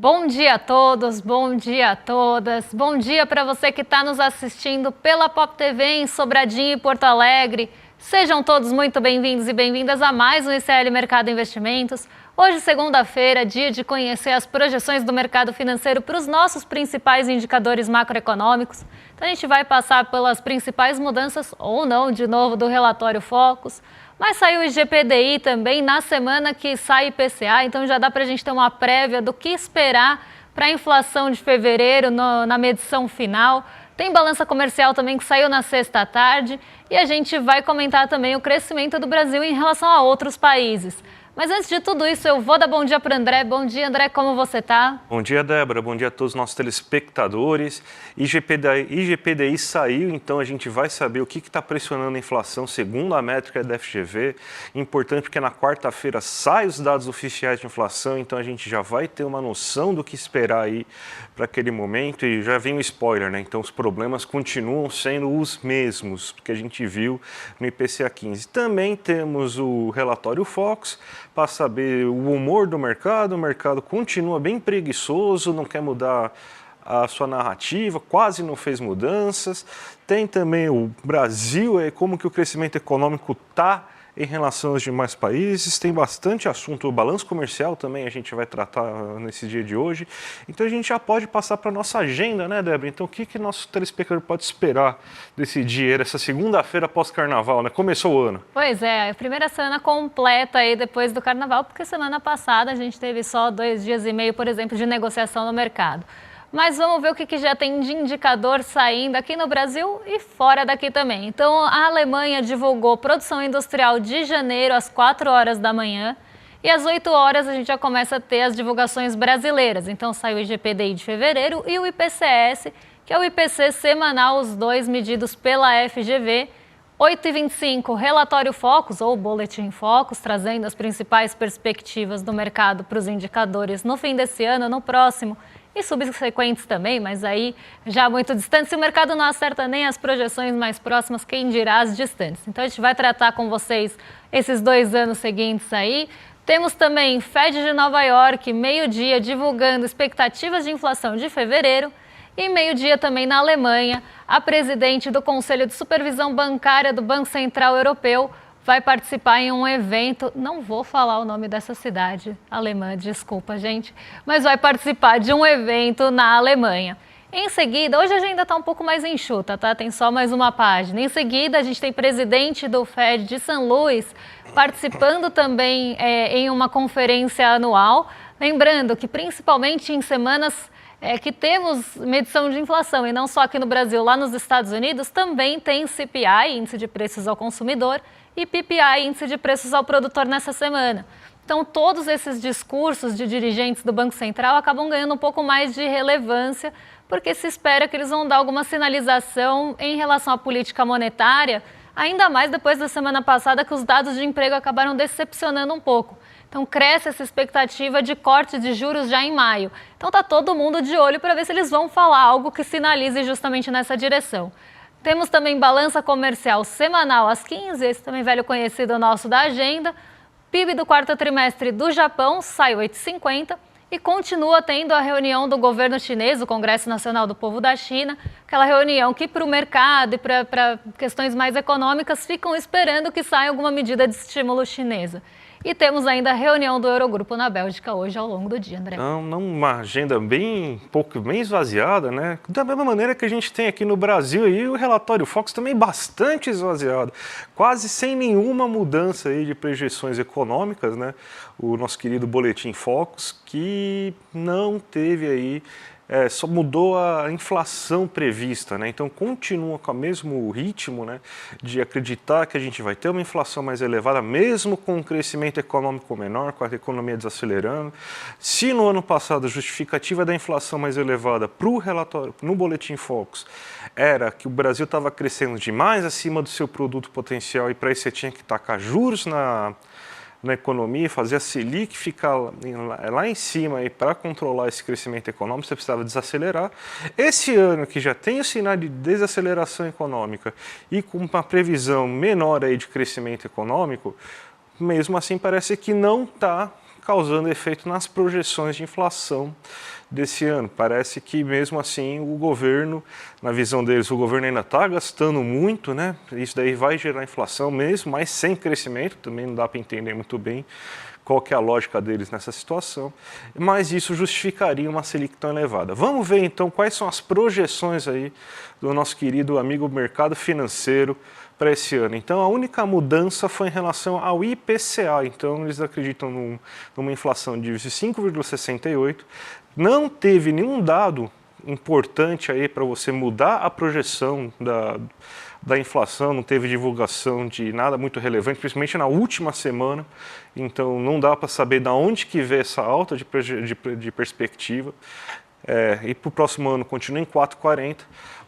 Bom dia a todos, bom dia a todas, bom dia para você que está nos assistindo pela Pop TV em Sobradinho e Porto Alegre. Sejam todos muito bem-vindos e bem-vindas a mais um ICL Mercado Investimentos. Hoje, segunda-feira, dia de conhecer as projeções do mercado financeiro para os nossos principais indicadores macroeconômicos. Então a gente vai passar pelas principais mudanças, ou não, de novo, do relatório Focus. Mas saiu o IGPDI também na semana que sai IPCA, então já dá para a gente ter uma prévia do que esperar para a inflação de fevereiro na medição final. Tem balança comercial também que saiu na sexta à tarde e a gente vai comentar também o crescimento do Brasil em relação a outros países. Mas antes de tudo isso, eu vou dar bom dia para o André. Bom dia, André, como você está? Bom dia, Débora. Bom dia a todos os nossos telespectadores. IGPDI saiu, então a gente vai saber o que está pressionando a inflação segundo a métrica da FGV. Importante porque na quarta-feira saem os dados oficiais de inflação, então a gente já vai ter uma noção do que esperar aí para aquele momento. E já vem o spoiler, né? Então os problemas continuam sendo os mesmos que a gente viu no IPCA 15. Também temos o relatório Focus, para saber o humor do mercado. O mercado continua bem preguiçoso, não quer mudar a sua narrativa, quase não fez mudanças. Tem também o Brasil, como que o crescimento econômico está em relação aos demais países. Tem bastante assunto, o balanço comercial também a gente vai tratar nesse dia de hoje. Então a gente já pode passar para a nossa agenda, né, Débora? Então o que nosso telespectador pode esperar desse dia, essa segunda-feira pós-carnaval, né? Começou o ano. Pois é, a primeira semana completa aí depois do carnaval, porque semana passada a gente teve só 2 dias e meio, por exemplo, de negociação no mercado. Mas vamos ver o que já tem de indicador saindo aqui no Brasil e fora daqui também. Então, a Alemanha divulgou produção industrial de janeiro às 4 horas da manhã e às 8 horas a gente já começa a ter as divulgações brasileiras. Então, saiu o IGPDI de fevereiro e o IPCS, que é o IPC semanal, os dois medidos pela FGV. 8h25, relatório Focus, ou Boletim Focus, trazendo as principais perspectivas do mercado para os indicadores no fim desse ano, no próximo, e subsequentes também, mas aí já muito distante. Se o mercado não acerta nem as projeções mais próximas, quem dirá as distantes. Então a gente vai tratar com vocês esses 2 anos seguintes aí. Temos também Fed de Nova York, meio-dia, divulgando expectativas de inflação de fevereiro. E meio-dia também na Alemanha, a presidente do Conselho de Supervisão Bancária do Banco Central Europeu vai participar em um evento, não vou falar o nome dessa cidade alemã, desculpa gente, mas vai participar de um evento na Alemanha. Em seguida, hoje a agenda está um pouco mais enxuta, tá? Tem só mais uma página. Em seguida, a gente tem presidente do Fed de São Luís participando também em uma conferência anual. Lembrando que principalmente em semanas que temos medição de inflação, e não só aqui no Brasil, lá nos Estados Unidos também tem CPI, Índice de Preços ao Consumidor, e PPI, Índice de Preços ao Produtor nessa semana. Então, todos esses discursos de dirigentes do Banco Central acabam ganhando um pouco mais de relevância, porque se espera que eles vão dar alguma sinalização em relação à política monetária, ainda mais depois da semana passada que os dados de emprego acabaram decepcionando um pouco. Então, cresce essa expectativa de corte de juros já em maio. Então, está todo mundo de olho para ver se eles vão falar algo que sinalize justamente nessa direção. Temos também balança comercial semanal às 15, esse também velho conhecido nosso da agenda. PIB do quarto trimestre do Japão sai 8h50 e continua tendo a reunião do governo chinês, o Congresso Nacional do Povo da China, aquela reunião que para o mercado e para questões mais econômicas ficam esperando que saia alguma medida de estímulo chinesa. E temos ainda a reunião do Eurogrupo na Bélgica hoje ao longo do dia, André. Uma agenda bem esvaziada, né? Da mesma maneira que a gente tem aqui no Brasil aí o relatório Focus também bastante esvaziado, quase sem nenhuma mudança aí de projeções econômicas, né? O nosso querido Boletim Focus, que não teve aí, só mudou a inflação prevista, né? Então continua com o mesmo ritmo, né, de acreditar que a gente vai ter uma inflação mais elevada, mesmo com um crescimento econômico menor, com a economia desacelerando. Se no ano passado a justificativa da inflação mais elevada para o relatório, no Boletim Focus, era que o Brasil estava crescendo demais acima do seu produto potencial e para isso você tinha que tacar juros na economia, fazer a Selic ficar lá em cima para controlar esse crescimento econômico, você precisava desacelerar. Esse ano, que já tem o sinal de desaceleração econômica e com uma previsão menor aí de crescimento econômico, mesmo assim parece que não está causando efeito nas projeções de inflação desse ano. Parece que mesmo assim o governo, na visão deles, o governo ainda está gastando muito, né? Isso daí vai gerar inflação mesmo, mas sem crescimento, também não dá para entender muito bem qual que é a lógica deles nessa situação, mas isso justificaria uma Selic tão elevada. Vamos ver então quais são as projeções aí do nosso querido amigo mercado financeiro para esse ano. Então a única mudança foi em relação ao IPCA, então eles acreditam numa inflação de 5,68, não teve nenhum dado importante aí para você mudar a projeção da inflação, não teve divulgação de nada muito relevante, principalmente na última semana, então não dá para saber de onde que veio essa alta de perspectiva. E para o próximo ano continua em 4,40.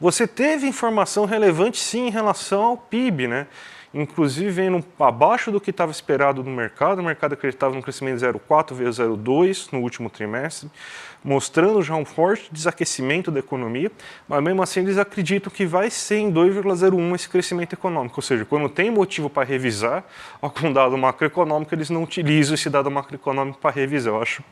Você teve informação relevante sim em relação ao PIB, né? Inclusive vendo abaixo do que estava esperado no mercado, o mercado acreditava num crescimento de 0,4 vezes 0,2 no último trimestre, mostrando já um forte desaquecimento da economia, mas mesmo assim eles acreditam que vai ser em 2,01 esse crescimento econômico, ou seja, quando tem motivo para revisar algum dado macroeconômico, eles não utilizam esse dado macroeconômico para revisar. Eu acho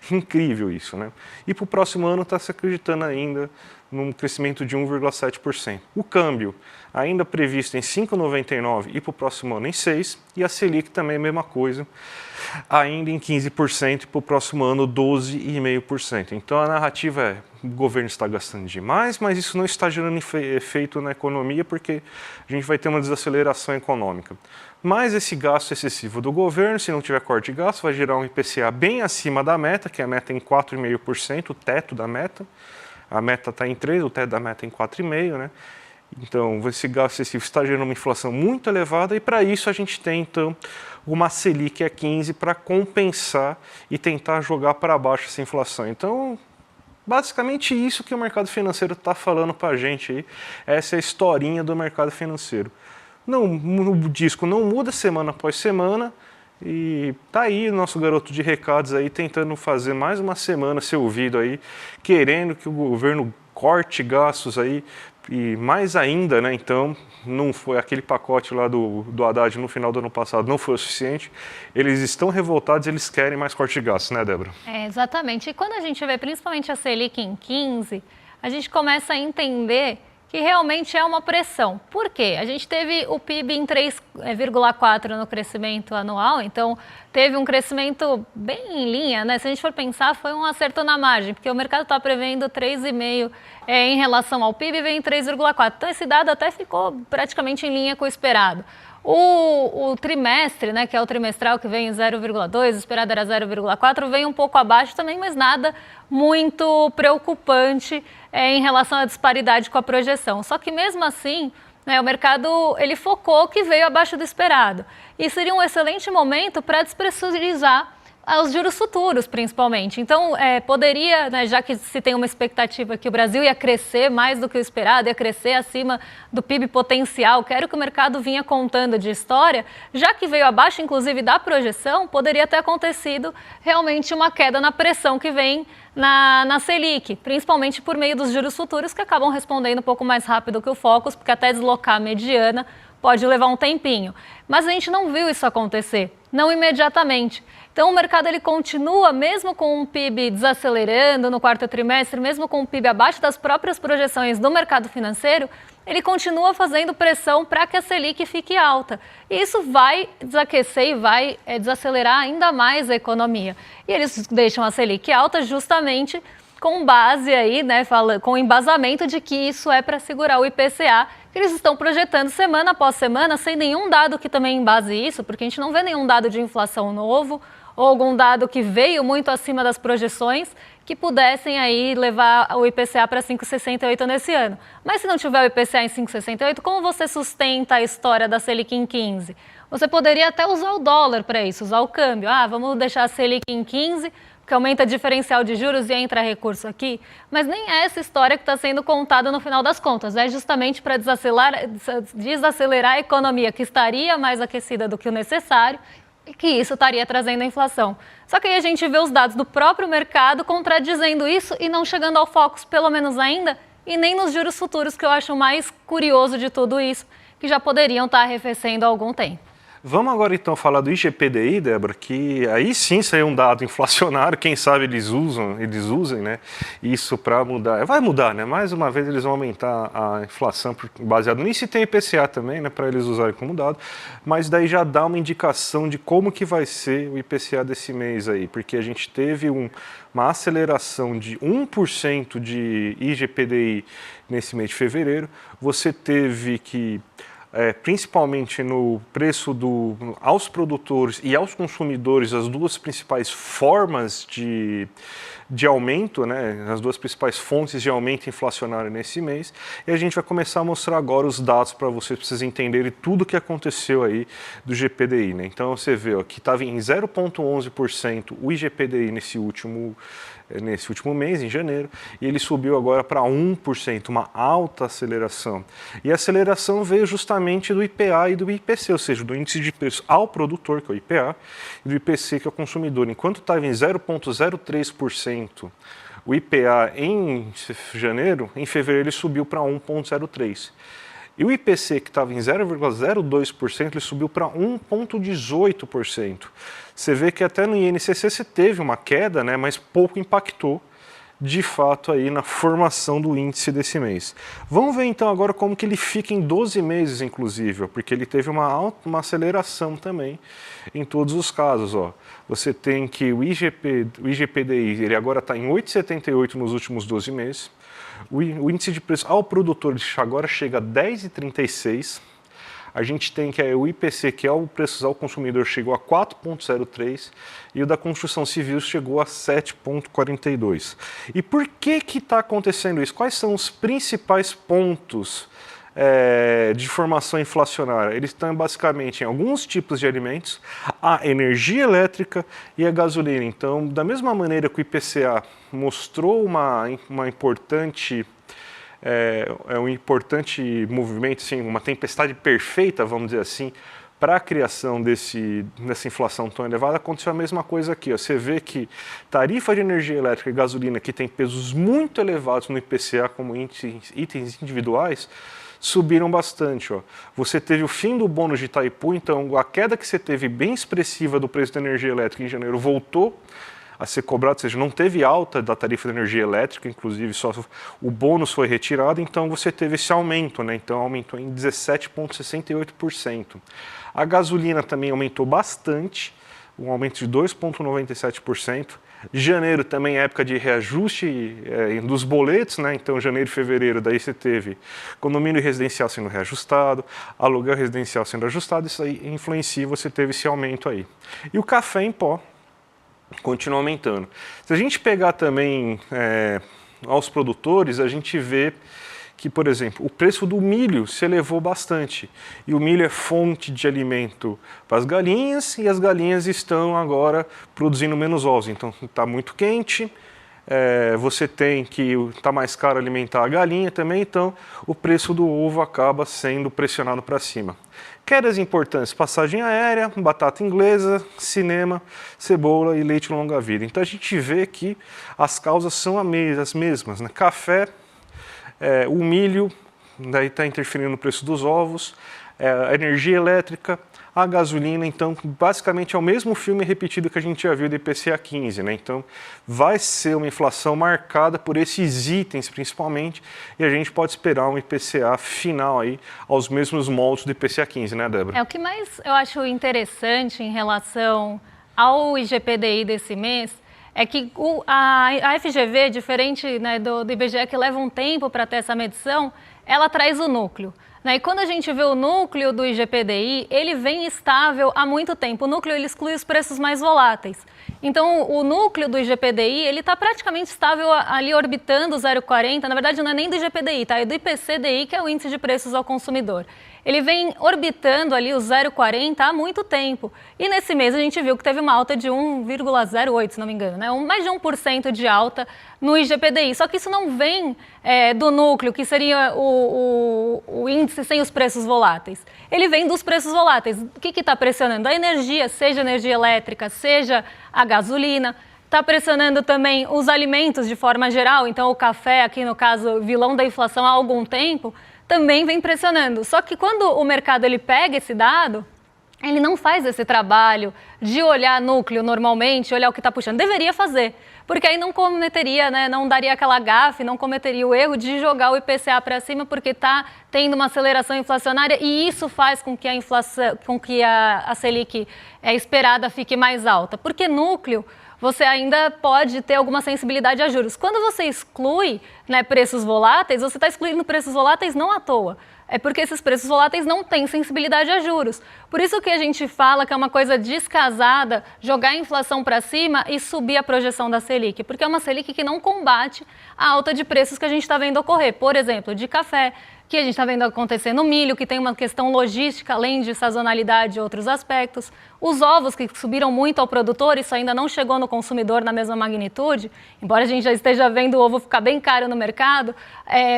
incrível isso, né? E para o próximo ano está se acreditando ainda num crescimento de 1,7%. O câmbio ainda previsto em 5,99 e para o próximo ano em 6%, e a Selic também a mesma coisa, ainda em 15% e para o próximo ano 12,5%. Então a narrativa é, o governo está gastando demais, mas isso não está gerando efeito na economia porque a gente vai ter uma desaceleração econômica. Mas esse gasto excessivo do governo, se não tiver corte de gasto, vai gerar um IPCA bem acima da meta, que é a meta em 4,5%, o teto da meta. A meta está em 3, o teto da meta em 4,5, né? Então, esse gasto excessivo está gerando uma inflação muito elevada e para isso a gente tem, então, uma Selic a 15 para compensar e tentar jogar para baixo essa inflação. Então, basicamente isso que o mercado financeiro está falando para a gente aí. Essa é a historinha do mercado financeiro. Não, o disco não muda semana após semana. E tá aí o nosso garoto de recados aí tentando fazer mais uma semana ser ouvido aí, querendo que o governo corte gastos aí e mais ainda, né? Então não foi aquele pacote lá do Haddad no final do ano passado, não foi o suficiente. Eles estão revoltados, eles querem mais corte de gastos, né, Débora? Exatamente. E quando a gente vê principalmente a Selic em 15, a gente começa a entender que realmente é uma pressão. Por quê? A gente teve o PIB em 3,4 no crescimento anual, então teve um crescimento bem em linha, né? Se a gente for pensar, foi um acerto na margem, porque o mercado está prevendo 3,5 em relação ao PIB, vem em 3,4. Então esse dado até ficou praticamente em linha com o esperado. O trimestre, né, que é o trimestral que vem em 0,2, o esperado era 0,4, vem um pouco abaixo também, mas nada muito preocupante em relação à disparidade com a projeção. Só que mesmo assim, né, o mercado ele focou que veio abaixo do esperado. E seria um excelente momento para despressurizar os juros futuros, principalmente. Então, poderia, né, já que se tem uma expectativa que o Brasil ia crescer mais do que o esperado, ia crescer acima do PIB potencial, que era o que o mercado vinha contando de história, já que veio abaixo, inclusive, da projeção, poderia ter acontecido realmente uma queda na pressão que vem na Selic, principalmente por meio dos juros futuros, que acabam respondendo um pouco mais rápido que o Focus, porque até deslocar a mediana pode levar um tempinho. Mas a gente não viu isso acontecer, não imediatamente. Então o mercado ele continua, mesmo com o PIB desacelerando no quarto trimestre, mesmo com o PIB abaixo das próprias projeções do mercado financeiro, ele continua fazendo pressão para que a Selic fique alta. E isso vai desaquecer e vai desacelerar ainda mais a economia. E eles deixam a Selic alta justamente com base aí, né, com embasamento de que isso é para segurar o IPCA, que eles estão projetando semana após semana, sem nenhum dado que também embase isso, porque a gente não vê nenhum dado de inflação novo, ou algum dado que veio muito acima das projeções, que pudessem aí levar o IPCA para 5,68 nesse ano. Mas se não tiver o IPCA em 5,68, como você sustenta a história da Selic em 15? Você poderia até usar o dólar para isso, usar o câmbio. Vamos deixar a Selic em 15, porque aumenta o diferencial de juros e entra recurso aqui. Mas nem é essa história que está sendo contada no final das contas. É justamente para desacelerar a economia, que estaria mais aquecida do que o necessário, e que isso estaria trazendo a inflação. Só que aí a gente vê os dados do próprio mercado contradizendo isso e não chegando ao Focus, pelo menos ainda, e nem nos juros futuros, que eu acho mais curioso de tudo isso, que já poderiam estar arrefecendo há algum tempo. Vamos agora então falar do IGPDI, Débora, que aí sim saiu um dado inflacionário, quem sabe eles usem, né, isso para mudar. Vai mudar, né? Mais uma vez eles vão aumentar a inflação baseado nisso, e tem IPCA também, né, para eles usarem como dado, mas daí já dá uma indicação de como que vai ser o IPCA desse mês aí, porque a gente teve uma aceleração de 1% de IGPDI nesse mês de fevereiro. Você teve que principalmente no preço aos produtores e aos consumidores, as duas principais formas de aumento, né, as duas principais fontes de aumento inflacionário nesse mês, e a gente vai começar a mostrar agora os dados para vocês entenderem tudo o que aconteceu aí do GPDI, né? Então você vê ó, que estava em 0,11% o IGPDI nesse último mês, em janeiro, e ele subiu agora para 1%, uma alta aceleração. E a aceleração veio justamente do IPA e do IPC, ou seja, do índice de preço ao produtor, que é o IPA, e do IPC, que é o consumidor. Enquanto estava em 0,03% o IPA em janeiro, em fevereiro ele subiu para 1,03%. E o IPC, que estava em 0,02%, ele subiu para 1,18%. Você vê que até no INCC você teve uma queda, né, mas pouco impactou, de fato, aí na formação do índice desse mês. Vamos ver então agora como que ele fica em 12 meses, inclusive, ó, porque ele teve uma aceleração também em todos os casos. Ó. Você tem que o IGPDI ele agora está em 8,78 nos últimos 12 meses. O índice de preço ao produtor agora chega a 10,36. A gente tem que o IPC, que é o preço ao consumidor, chegou a 4,03 e o da construção civil chegou a 7,42. E por que está acontecendo isso? Quais são os principais pontos de formação inflacionária? Eles estão basicamente em alguns tipos de alimentos, a energia elétrica e a gasolina. Então, da mesma maneira que o IPCA mostrou uma importante um importante movimento, assim, uma tempestade perfeita, vamos dizer assim, para a criação dessa inflação tão elevada, aconteceu a mesma coisa aqui. Ó. Você vê que tarifa de energia elétrica e gasolina, que tem pesos muito elevados no IPCA como itens individuais, subiram bastante. Ó. Você teve o fim do bônus de Itaipu, então a queda que você teve bem expressiva do preço da energia elétrica em janeiro voltou a ser cobrado, ou seja, não teve alta da tarifa de energia elétrica, inclusive só o bônus foi retirado, então você teve esse aumento, né? Então aumentou em 17,68%. A gasolina também aumentou bastante, um aumento de 2,97%. Janeiro também é época de reajuste dos boletos, né? Então janeiro e fevereiro daí você teve condomínio residencial sendo reajustado, aluguel residencial sendo ajustado, isso aí influencia, você teve esse aumento aí. E o café em pó continua aumentando. Se a gente pegar também aos produtores, a gente vê que, por exemplo, o preço do milho se elevou bastante. E o milho é fonte de alimento para as galinhas, e as galinhas estão agora produzindo menos ovos. Então está muito quente, você tem que está mais caro alimentar a galinha também, então o preço do ovo acaba sendo pressionado para cima. Quedas importantes: passagem aérea, batata inglesa, cinema, cebola e leite longa-vida. Então a gente vê que as causas são as mesmas, né? Café, o milho, daí está interferindo no preço dos ovos, a energia elétrica, a gasolina. Então basicamente é o mesmo filme repetido que a gente já viu do IPCA 15, né? Então vai ser uma inflação marcada por esses itens principalmente, e a gente pode esperar um IPCA final aí aos mesmos moldes do IPCA 15, né, Débora? O que mais eu acho interessante em relação ao IGPDI desse mês é que a FGV, diferente, né, do IBGE, que leva um tempo para ter essa medição, ela traz o núcleo. E quando a gente vê o núcleo do IGPDI, ele vem estável há muito tempo. O núcleo ele exclui os preços mais voláteis. Então, o núcleo do IGPDI, ele está praticamente estável ali orbitando 0,40. Na verdade, não é nem do IGPDI, tá? É do IPCDI, que é o índice de preços ao consumidor. Ele vem orbitando ali o 0,40 há muito tempo. E nesse mês a gente viu que teve uma alta de 1,08, se não me engano, né? Mais de 1% de alta no IGPDI. Só que isso não vem do núcleo, que seria o índice sem os preços voláteis. Ele vem dos preços voláteis. O que está pressionando? A energia, seja energia elétrica, seja a gasolina. Está pressionando também os alimentos de forma geral. Então o café, aqui no caso, vilão da inflação há algum tempo, também vem pressionando. Só que quando o mercado ele pega esse dado, ele não faz esse trabalho de olhar núcleo normalmente, olhar o que está puxando. Deveria fazer, porque aí não cometeria, né, não daria aquela gafe, não cometeria o erro de jogar o IPCA para cima, porque está tendo uma aceleração inflacionária e isso faz com que a inflação, com que a Selic esperada fique mais alta. Porque núcleo, você ainda pode ter alguma sensibilidade a juros. Quando você exclui, né, preços voláteis, você está excluindo preços voláteis não à toa. É porque esses preços voláteis não têm sensibilidade a juros. Por isso que a gente fala que é uma coisa descasada jogar a inflação para cima e subir a projeção da Selic, porque é uma Selic que não combate a alta de preços que a gente está vendo ocorrer. Por exemplo, de café, que a gente está vendo acontecer no milho, que tem uma questão logística, além de sazonalidade e outros aspectos. Os ovos, que subiram muito ao produtor, isso ainda não chegou no consumidor na mesma magnitude, embora a gente já esteja vendo o ovo ficar bem caro no mercado,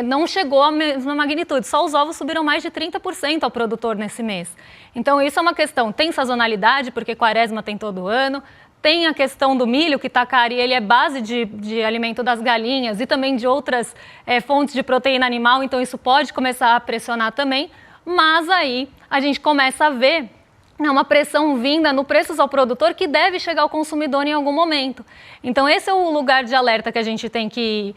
não chegou à mesma magnitude. Só os ovos subiram mais de 30% ao produtor nesse mês. Então, isso é uma questão. Tem sazonalidade, porque quaresma tem todo ano. Tem a questão do milho, que está caro, e ele é base de alimento das galinhas e também de outras fontes de proteína animal, então isso pode começar a pressionar também. Mas aí a gente começa a ver uma pressão vinda no preços ao produtor que deve chegar ao consumidor em algum momento. Então esse é o lugar de alerta que a gente tem que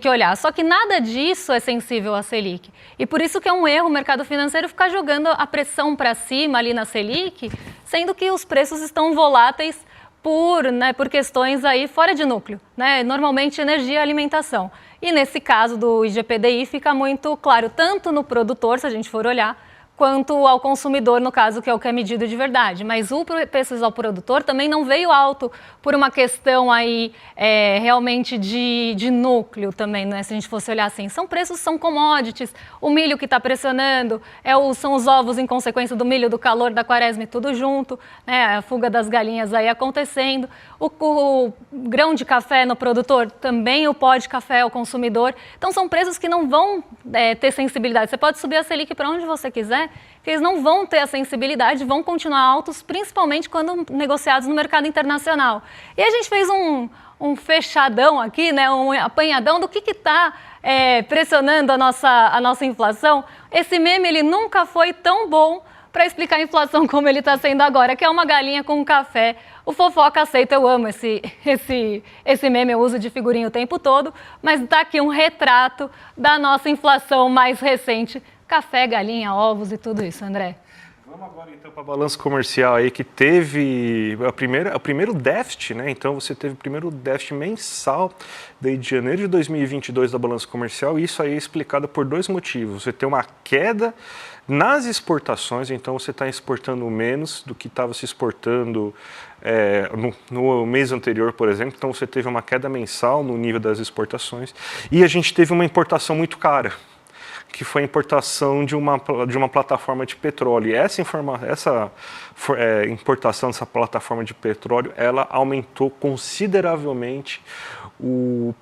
olhar. Só que nada disso é sensível à Selic. E por isso que é um erro o mercado financeiro ficar jogando a pressão para cima ali na Selic, sendo que os preços estão voláteis por questões aí fora de núcleo, né? Normalmente energia e alimentação. E nesse caso do IGPDI fica muito claro, tanto no produtor, se a gente for olhar, quanto ao consumidor, no caso, que é o que é medido de verdade. Mas o preço ao produtor também não veio alto por uma questão aí realmente de núcleo também, né? Se a gente fosse olhar assim, são commodities, o milho que está pressionando, são os ovos em consequência do milho, do calor da quaresma e tudo junto, né? A fuga das galinhas aí acontecendo, o grão de café no produtor, também o pó de café ao consumidor. Então são preços que não vão ter sensibilidade. Você pode subir a Selic para onde você quiser, que eles não vão ter a sensibilidade, vão continuar altos, principalmente quando negociados no mercado internacional. E a gente fez um fechadão aqui, né, um apanhadão do que está pressionando a nossa inflação. Esse meme ele nunca foi tão bom para explicar a inflação como ele está sendo agora, que é uma galinha com um café. O fofoca aceita, eu amo esse meme, eu uso de figurinha o tempo todo, mas está aqui um retrato da nossa inflação mais recente. Café, galinha, ovos e tudo isso, André. Vamos agora então para a balança comercial aí, que teve o primeiro déficit, né? Então você teve o primeiro déficit mensal de janeiro de 2022 da balança comercial, e isso aí é explicado por dois motivos. Você tem uma queda nas exportações, então você está exportando menos do que estava se exportando no mês anterior, por exemplo. Então você teve uma queda mensal no nível das exportações, e a gente teve uma importação muito cara, que foi a importação de uma plataforma de petróleo. E essa importação dessa plataforma de petróleo, ela aumentou consideravelmente o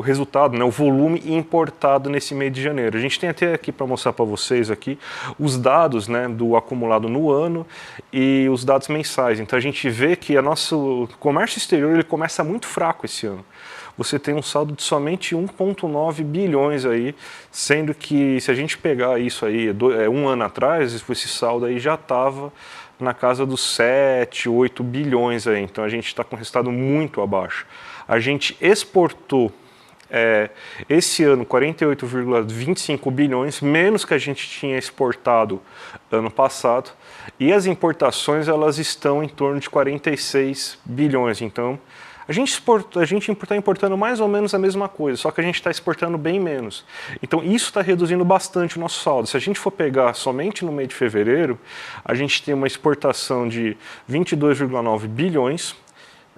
resultado, né, o volume importado nesse mês de janeiro. A gente tem até aqui para mostrar para vocês aqui os dados, né, do acumulado no ano e os dados mensais. Então a gente vê que o nosso comércio exterior ele começa muito fraco esse ano. Você tem um saldo de somente 1,9 bilhões aí, sendo que se a gente pegar isso aí um ano atrás, esse saldo aí já estava na casa dos 7, 8 bilhões aí. Então a gente está com um resultado muito abaixo. A gente exportou esse ano 48,25 bilhões, menos que a gente tinha exportado ano passado, e as importações elas estão em torno de 46 bilhões. Então a gente está importando mais ou menos a mesma coisa, só que a gente está exportando bem menos. Então isso está reduzindo bastante o nosso saldo. Se a gente for pegar somente no mês de fevereiro, a gente tem uma exportação de 22,9 bilhões,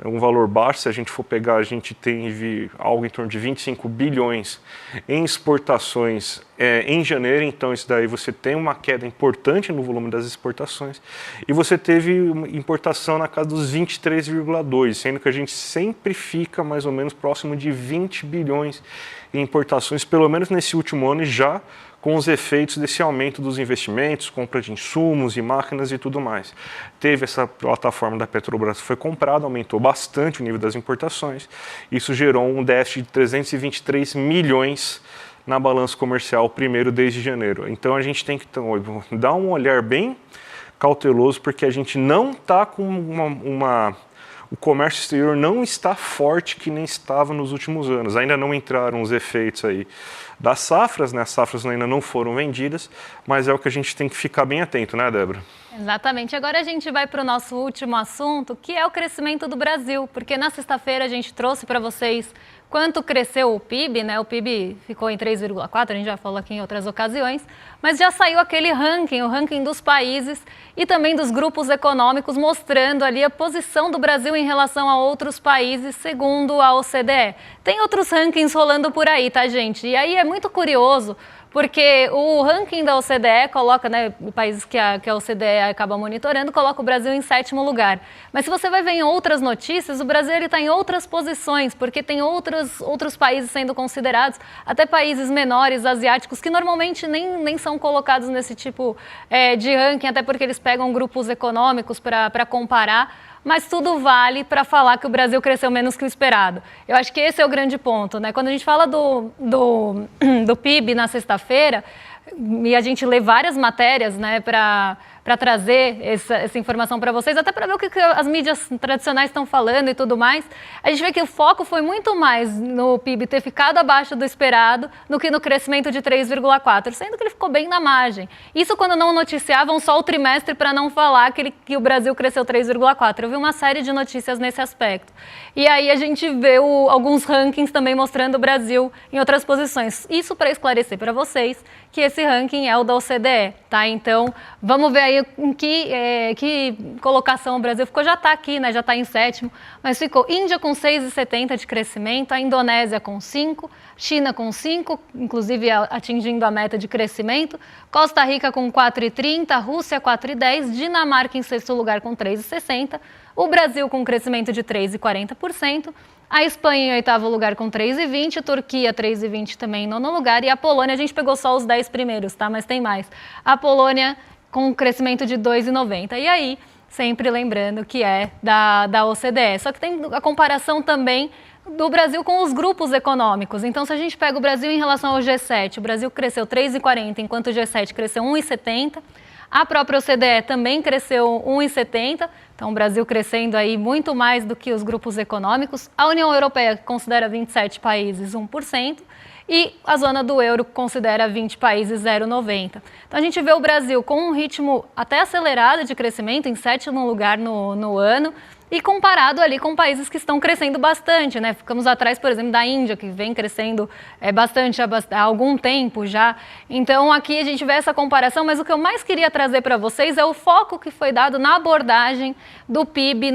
um valor baixo. Se a gente for pegar, a gente teve algo em torno de 25 bilhões em exportações em janeiro, então isso daí você tem uma queda importante no volume das exportações, e você teve importação na casa dos 23,2, sendo que a gente sempre fica mais ou menos próximo de 20 bilhões em importações, pelo menos nesse último ano, já com os efeitos desse aumento dos investimentos, compra de insumos e máquinas e tudo mais. Teve essa plataforma da Petrobras que foi comprada, aumentou bastante o nível das importações, isso gerou um déficit de 323 milhões na balança comercial, primeiro desde janeiro. Então a gente tem que dar um olhar bem cauteloso, porque a gente não está com o comércio exterior não está forte que nem estava nos últimos anos. Ainda não entraram os efeitos aí das safras, né? As safras ainda não foram vendidas, mas é o que a gente tem que ficar bem atento, né, Débora? Exatamente. Agora a gente vai para o nosso último assunto, que é o crescimento do Brasil, porque na sexta-feira a gente trouxe para vocês quanto cresceu o PIB, né? O PIB ficou em 3,4, a gente já falou aqui em outras ocasiões, mas já saiu aquele ranking, o ranking dos países e também dos grupos econômicos, mostrando ali a posição do Brasil em relação a outros países, segundo a OCDE. Tem outros rankings rolando por aí, tá, gente? E aí é muito curioso, porque o ranking da OCDE coloca, né, países que a OCDE acaba monitorando, coloca o Brasil em 7º lugar. Mas se você vai ver em outras notícias, o Brasil está em outras posições, porque tem outros países sendo considerados, até países menores, asiáticos, que normalmente nem são colocados nesse tipo de ranking, até porque eles pegam grupos econômicos para comparar. Mas tudo vale para falar que o Brasil cresceu menos que o esperado. Eu acho que esse é o grande ponto, né? Quando a gente fala do PIB na sexta-feira, e a gente lê várias matérias, né, para trazer essa informação para vocês, até para ver o que as mídias tradicionais estão falando e tudo mais, a gente vê que o foco foi muito mais no PIB ter ficado abaixo do esperado do que no crescimento de 3,4, sendo que ele ficou bem na margem. Isso quando não noticiavam só o trimestre para não falar que o Brasil cresceu 3,4. Eu vi uma série de notícias nesse aspecto. E aí a gente vê alguns rankings também mostrando o Brasil em outras posições. Isso para esclarecer para vocês que esse ranking é o da OCDE, tá? Então, vamos ver aí em que colocação o Brasil ficou. Já está aqui, né? Já está em 7º, mas ficou Índia com 6,70 de crescimento, a Indonésia com 5, China com 5, inclusive atingindo a meta de crescimento, Costa Rica com 4,30, Rússia 4,10, Dinamarca em 6º lugar com 3,60, o Brasil com crescimento de 3,40%, a Espanha em 8º lugar com 3,20, Turquia 3,20 também em 9º lugar, e a Polônia, a gente pegou só os 10 primeiros, tá? Mas tem mais. A Polônia com um crescimento de 2,90. E aí, sempre lembrando que é da OCDE. Só que tem a comparação também do Brasil com os grupos econômicos. Então, se a gente pega o Brasil em relação ao G7, o Brasil cresceu 3,40, enquanto o G7 cresceu 1,70. A própria OCDE também cresceu 1,70, então o Brasil crescendo aí muito mais do que os grupos econômicos. A União Europeia considera 27 países 1%, e a zona do euro considera 20 países 0,90. Então a gente vê o Brasil com um ritmo até acelerado de crescimento, em 7º lugar no ano, e comparado ali com países que estão crescendo bastante, né? Ficamos atrás, por exemplo, da Índia, que vem crescendo bastante há algum tempo já. Então aqui a gente vê essa comparação, mas o que eu mais queria trazer para vocês é o foco que foi dado na abordagem do PIB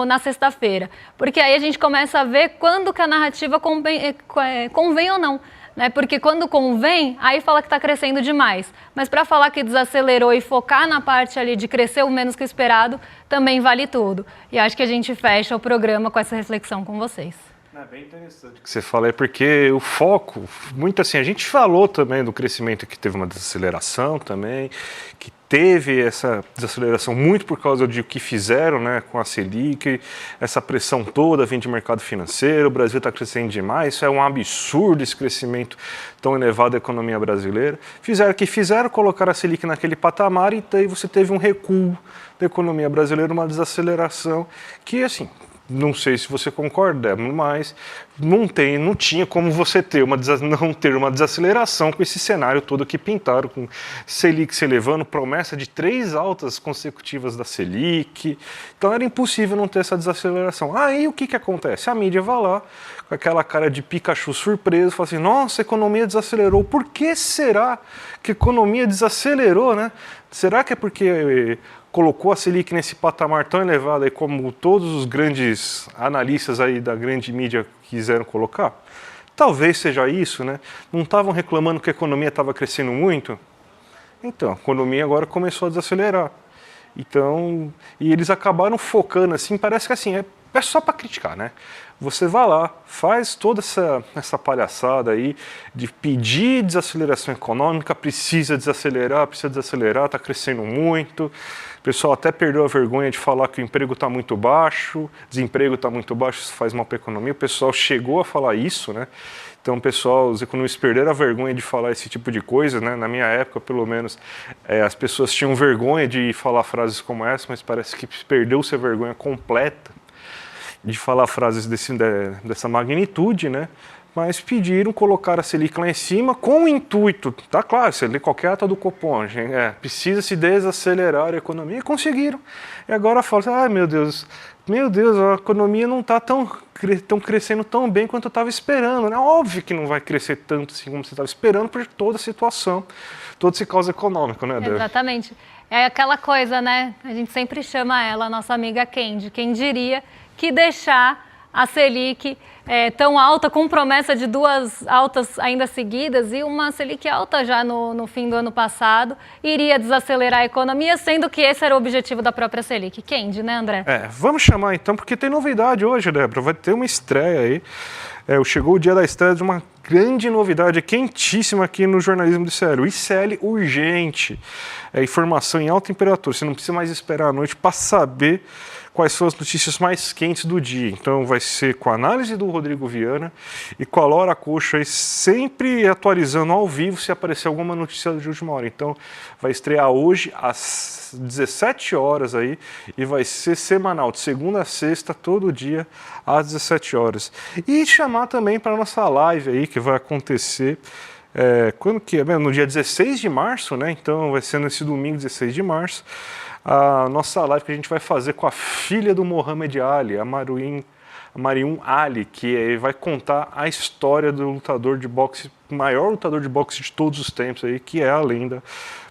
na sexta-feira. Porque aí a gente começa a ver quando que a narrativa convém ou não. Né? Porque quando convém, aí fala que está crescendo demais. Mas para falar que desacelerou e focar na parte ali de crescer o menos que o esperado, também vale tudo. E acho que a gente fecha o programa com essa reflexão com vocês. É bem interessante o que você fala, porque o foco, muito assim, a gente falou também do crescimento que teve uma desaceleração também, que teve essa desaceleração muito por causa de o que fizeram, né, com a Selic, essa pressão toda vem de mercado financeiro, o Brasil está crescendo demais, isso é um absurdo esse crescimento tão elevado da economia brasileira. Fizeram o que fizeram, colocaram a Selic naquele patamar e daí você teve um recuo da economia brasileira, uma desaceleração que, assim, não sei se você concorda, mas não tinha como você não ter uma desaceleração com esse cenário todo que pintaram, com Selic se elevando, promessa de 3 altas consecutivas da Selic. Então era impossível não ter essa desaceleração. Aí o que acontece? A mídia vai lá, com aquela cara de Pikachu surpreso, fala assim, nossa, a economia desacelerou. Por que será que a economia desacelerou, né? Será que é porque colocou a Selic nesse patamar tão elevado aí como todos os grandes analistas aí da grande mídia quiseram colocar? Talvez seja isso, né? Não estavam reclamando que a economia estava crescendo muito? Então, a economia agora começou a desacelerar. Então, e eles acabaram focando assim, parece que assim, é só para criticar, né? Você vai lá, faz toda essa palhaçada aí de pedir desaceleração econômica, precisa desacelerar, está crescendo muito. O pessoal até perdeu a vergonha de falar que o emprego está muito baixo, desemprego está muito baixo, isso faz mal para a economia. O pessoal chegou a falar isso, né? Então, pessoal, os economistas perderam a vergonha de falar esse tipo de coisa, né? Na minha época, pelo menos, as pessoas tinham vergonha de falar frases como essa, mas parece que perdeu-se a vergonha completa de falar frases dessa magnitude, né? Mas pediram colocar a Selic lá em cima com o intuito, tá claro, você lê qualquer ata do Copom, precisa se desacelerar a economia, e conseguiram. E agora fala, meu Deus, a economia não está tão crescendo tão bem quanto eu estava esperando, né? Óbvio que não vai crescer tanto assim como você estava esperando por toda a situação, todo esse caos econômico, né, Débora? Exatamente. É aquela coisa, né? A gente sempre chama ela, nossa amiga Kendi. Quem diria que deixar a Selic tão alta, com promessa de 2 altas ainda seguidas, e uma Selic alta já no fim do ano passado, iria desacelerar a economia, sendo que esse era o objetivo da própria Selic. Kendi, né, André? Vamos chamar então, porque tem novidade hoje, Débora, vai ter uma estreia aí. Chegou o dia da estreia de uma grande novidade, quentíssima aqui no jornalismo do ICL. O ICL urgente, informação em alta temperatura, você não precisa mais esperar a noite para saber quais são as notícias mais quentes do dia. Então vai ser com a análise do Rodrigo Viana e com a Laura Coxa aí, sempre atualizando ao vivo se aparecer alguma notícia de última hora. Então vai estrear hoje às 17 horas aí e vai ser semanal, de segunda a sexta, todo dia às 17 horas. E chamar também para a nossa live aí que vai acontecer quando que é? No dia 16 de março, né? Então vai ser nesse domingo, 16 de março. A nossa live que a gente vai fazer com a filha do Muhammad Ali, a Mariam Ali, que vai contar a história do lutador de boxe, maior lutador de boxe de todos os tempos aí, que é a lenda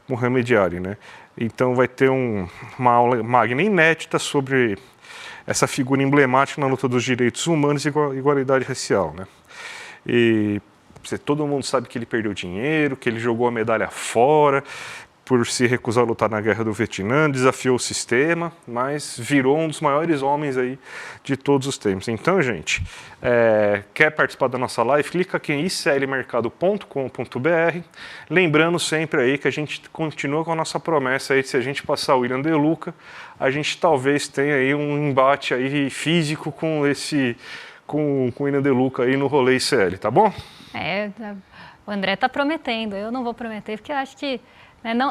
Muhammad Ali, né? Então vai ter uma aula magna inédita sobre essa figura emblemática na luta dos direitos humanos e igualdade racial, né? E todo mundo sabe que ele perdeu dinheiro, que ele jogou a medalha fora por se recusar a lutar na guerra do Vietnã, desafiou o sistema, mas virou um dos maiores homens aí de todos os tempos. Então, gente, quer participar da nossa live? Clica aqui em iclmercado.com.br, lembrando sempre aí que a gente continua com a nossa promessa aí de se a gente passar o William De Luca, a gente talvez tenha aí um embate aí físico com o William De Luca aí no rolê ICL, tá bom? O André tá prometendo, eu não vou prometer, porque eu acho que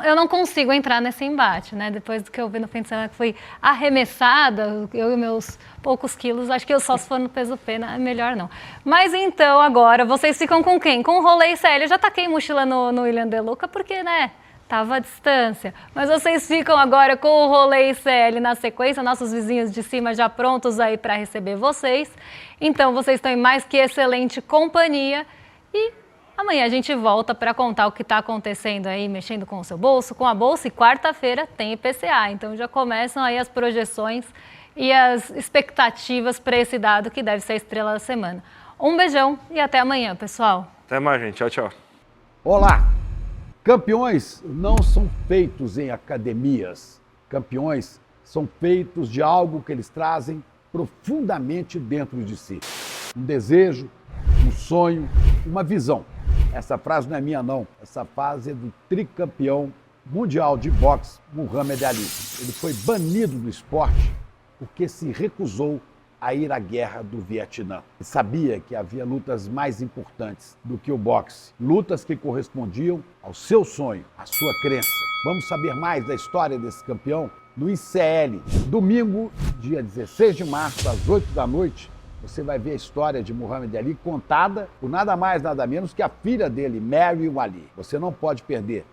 eu não consigo entrar nesse embate, né? Depois do que eu vi no fim de semana, que fui arremessada, eu e meus poucos quilos, acho que eu só se for no peso pena, é melhor não. Mas então, agora, vocês ficam com quem? Com o rolê ICL. Eu já taquei mochila no William De Luca, porque, né, tava à distância. Mas vocês ficam agora com o rolê ICL na sequência, nossos vizinhos de cima já prontos aí para receber vocês. Então, vocês estão em mais que excelente companhia e amanhã a gente volta para contar o que está acontecendo aí, mexendo com o seu bolso, com a bolsa, e quarta-feira tem IPCA. Então já começam aí as projeções e as expectativas para esse dado que deve ser a estrela da semana. Um beijão e até amanhã, pessoal. Até mais, gente. Tchau, tchau. Olá! Campeões não são feitos em academias. Campeões são feitos de algo que eles trazem profundamente dentro de si. Um desejo, um sonho, uma visão. Essa frase não é minha, não. Essa frase é do tricampeão mundial de boxe, Muhammad Ali. Ele foi banido do esporte porque se recusou a ir à guerra do Vietnã. Ele sabia que havia lutas mais importantes do que o boxe. Lutas que correspondiam ao seu sonho, à sua crença. Vamos saber mais da história desse campeão no ICL. Domingo, dia 16 de março, às 8 da noite, você vai ver a história de Muhammad Ali contada por nada mais, nada menos que a filha dele, Mariam Ali. Você não pode perder.